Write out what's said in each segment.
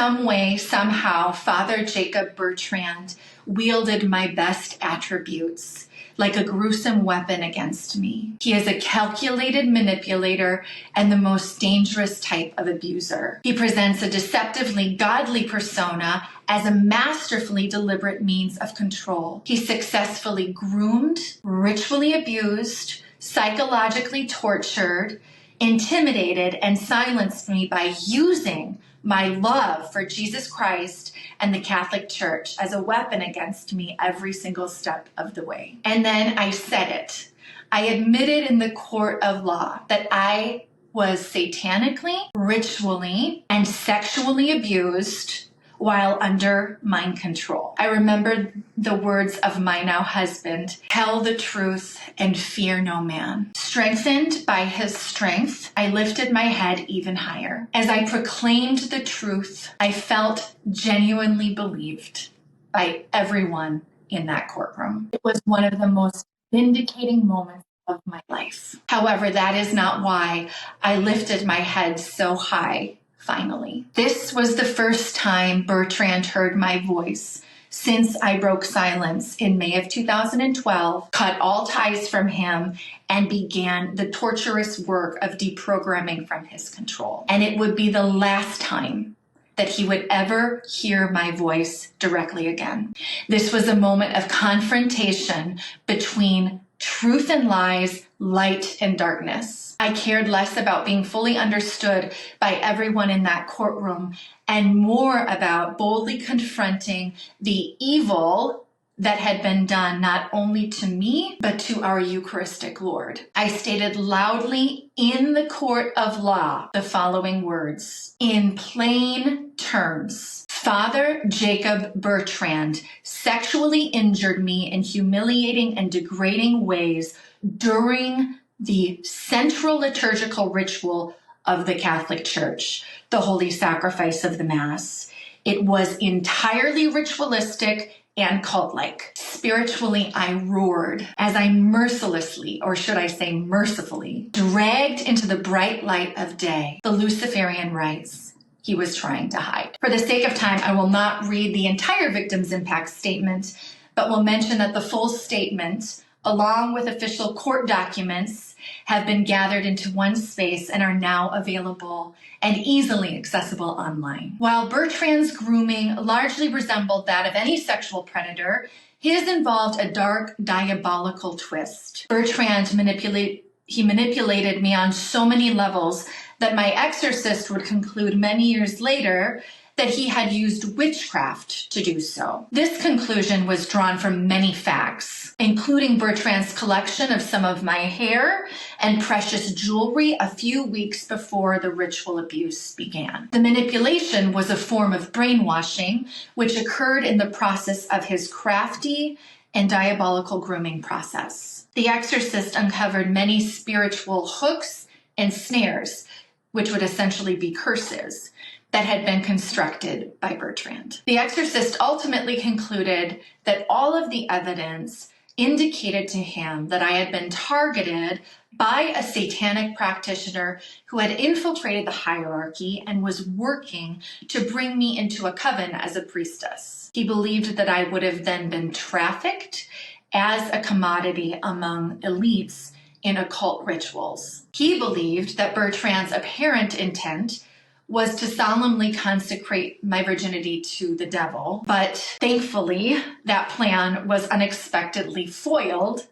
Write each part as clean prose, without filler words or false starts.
some way, somehow, Father Jacob Bertrand wielded my best attributes like a gruesome weapon against me. He is a calculated manipulator and the most dangerous type of abuser. He presents a deceptively godly persona as a masterfully deliberate means of control. He successfully groomed, ritually abused, psychologically tortured, intimidated, and silenced me by using my love for Jesus Christ and the Catholic Church as a weapon against me every single step of the way. And then I said it. I admitted in the court of law that I was satanically, ritually, and sexually abused while under mind control. I remembered the words of my now husband, "Tell the truth and fear no man." Strengthened by his strength, I lifted my head even higher. As I proclaimed the truth, I felt genuinely believed by everyone in that courtroom. It was one of the most vindicating moments of my life. However, that is not why I lifted my head so high. Finally, this was the first time Bertrand heard my voice since I broke silence in May of 2012, cut all ties from him, and began the torturous work of deprogramming from his control. And it would be the last time that he would ever hear my voice directly again. This was a moment of confrontation between truth and lies, light and darkness. I cared less about being fully understood by everyone in that courtroom and more about boldly confronting the evil that had been done not only to me, but to our Eucharistic Lord. I stated loudly in the court of law the following words, in plain terms. Father Jacob Bertrand sexually injured me in humiliating and degrading ways during the central liturgical ritual of the Catholic Church, the Holy Sacrifice of the Mass. It was entirely ritualistic and cult-like. Spiritually, I roared as I mercilessly, or should I say mercifully, dragged into the bright light of day the Luciferian rites he was trying to hide. For the sake of time, I will not read the entire victim's impact statement, but will mention that the full statement, along with official court documents, have been gathered into one space and are now available and easily accessible online. While Bertrand's grooming largely resembled that of any sexual predator, his involved a dark, diabolical twist. Bertrand manipulated me on so many levels that my exorcist would conclude many years later that he had used witchcraft to do so. This conclusion was drawn from many facts, including Bertrand's collection of some of my hair and precious jewelry a few weeks before the ritual abuse began. The manipulation was a form of brainwashing, which occurred in the process of his crafty and diabolical grooming process. The exorcist uncovered many spiritual hooks and snares, which would essentially be curses, that had been constructed by Bertrand. The exorcist ultimately concluded that all of the evidence indicated to him that I had been targeted by a satanic practitioner who had infiltrated the hierarchy and was working to bring me into a coven as a priestess. He believed that I would have then been trafficked as a commodity among elites in occult rituals. He believed that Bertrand's apparent intent was to solemnly consecrate my virginity to the devil. But thankfully, that plan was unexpectedly foiled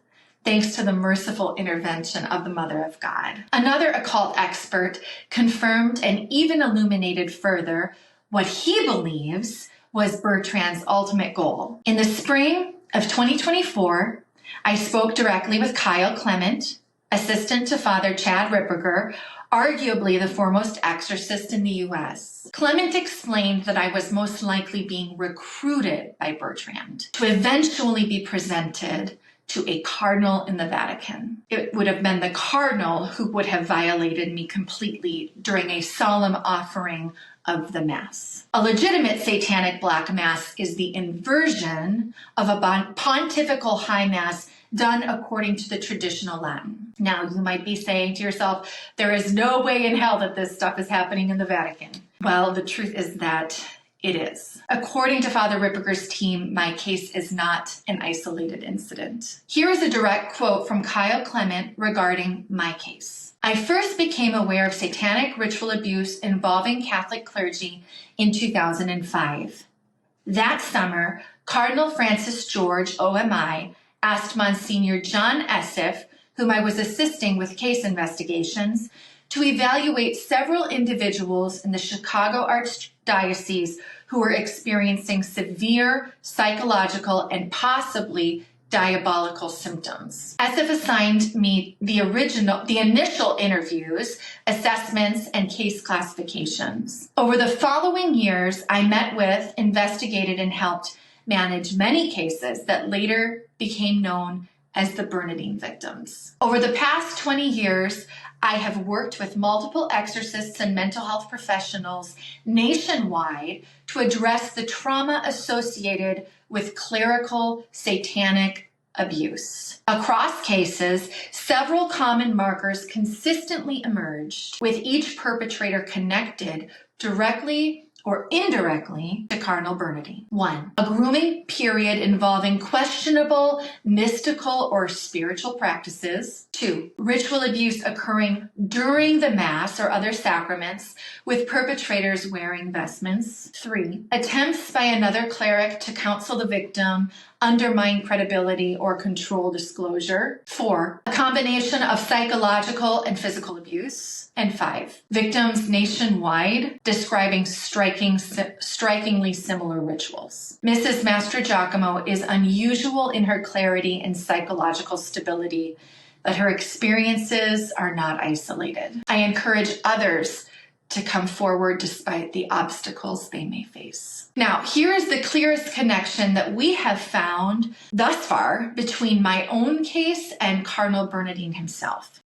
thanks to the merciful intervention of the Mother of God. Another occult expert confirmed and even illuminated further what he believes was Bertrand's ultimate goal. In the spring of 2024, I spoke directly with Kyle Clement, assistant to Father Chad Ripperger, arguably the foremost exorcist in the U.S. Clement explained that I was most likely being recruited by Bertrand to eventually be presented to a cardinal in the Vatican. It would have been the cardinal who would have violated me completely during a solemn offering of the Mass. A legitimate satanic black Mass is the inversion of a pontifical high Mass done according to the traditional Latin. Now, you might be saying to yourself, there is no way in hell that this stuff is happening in the Vatican. Well, the truth is that it is. According to Father Ripperger's team, my case is not an isolated incident. Here is a direct quote from Kyle Clement regarding my case. I first became aware of satanic ritual abuse involving Catholic clergy in 2005. That summer, Cardinal Francis George, OMI, asked Monsignor John Esseff, whom I was assisting with case investigations, to evaluate several individuals in the Chicago Archdiocese who were experiencing severe psychological and possibly diabolical symptoms. Esseff assigned me the initial interviews, assessments, and case classifications. Over the following years, I met with, investigated, and helped manage many cases that later became known as the Bernardine victims. Over the past 20 years, I have worked with multiple exorcists and mental health professionals nationwide to address the trauma associated with clerical satanic abuse. Across cases, several common markers consistently emerged, with each perpetrator connected directly or indirectly to Cardinal Bernardine. 1. A grooming period involving questionable mystical or spiritual practices. 2. Ritual abuse occurring during the Mass or other sacraments, with perpetrators wearing vestments. 3. Attempts by another cleric to counsel the victim, undermine credibility, or control disclosure. 4. A combination of psychological and physical abuse. And 5. Victims nationwide describing strikingly similar rituals. Mrs. Mastrogiacomo is unusual in her clarity and psychological stability, but her experiences are not isolated. I encourage others to come forward despite the obstacles they may face. Now, here is the clearest connection that we have found thus far between my own case and Cardinal Bernardine himself.